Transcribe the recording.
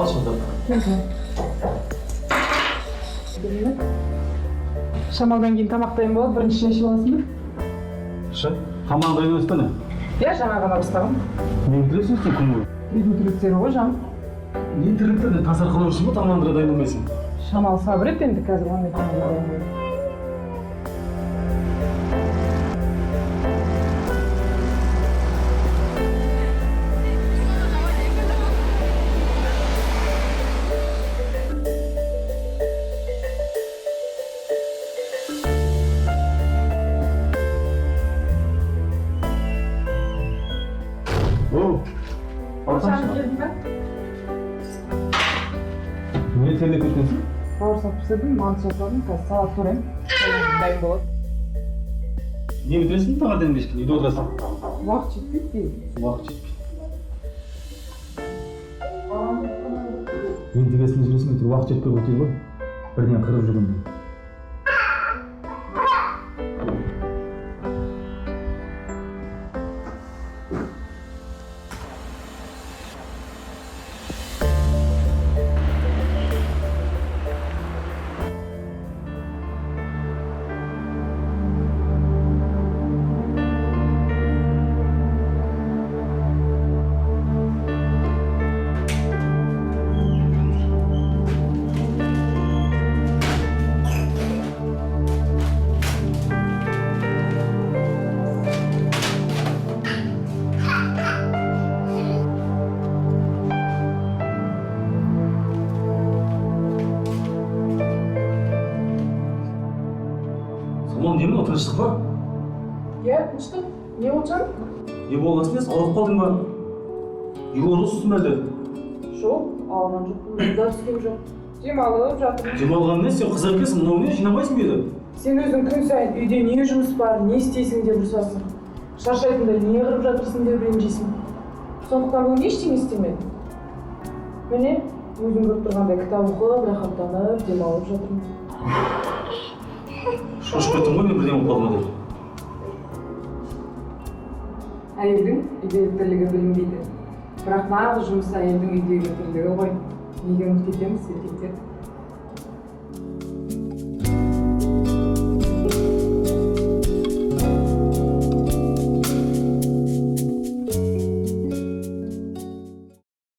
Алшы да. Шамалдан кейін тамақтайын болады, бірінші ішіп аласың ба? Шы, тамақ дайын емес пе не? Иә, жаңа ғана бастағым. Не білесің сен күн бойы? Үйдің тірліктері ғой жан. Не тірліктерді тазарқылау үшін ба тамағындыра дайын болмайсың? Шамал сабыр ет енді қазір ондай тамақтайын. Қашан келдің бе? Не терлеп кеткенсің? Бауырсақ пісірдім, манты жасадым, қазір салат көрем. Дайын болады. Не бітіресің таңертең кешке? Үйде отырасың? Уақыт жетпейді дейді. Уақыт жетпейді. Ентігесін жүресің, әйтеуір уақыт жетпей қойды ғой. Бірдеңе қырып жүргендей. Самал, не мынау тыныштық па? Иә, тыныштық. Не болды жаным? Не болғасын десің, ауырып қалдың ба? Юғылысыз ба әлде? Жоқ, ауырған жоқ, ұйқыда түскем жоқ. Демалып жатырмын. Демалған не? Сен қызар екенсің, мынау не? Жинамайсың ба еді? Сен өзің күн сайын үйде не жұмыс бар, не істейсің деп ұрсасың. Шаршайтындай не қырып жатырсың деп ренжисің. Сондықтан бүгін ештеңе істемедім. Міне, өзің көріп тұрғандай кітап оқып, рахаттанып, демалып жатырмын. Шошып кеттің ғой, мен бірдеңе болып қалдым деп. Әйелдің үйдегі тірлігі білінбейді. Бірақ нағыз жұмыс әйелдің үйдегі тірлігі ғой. Неге ұмытып кетеміз еркектер?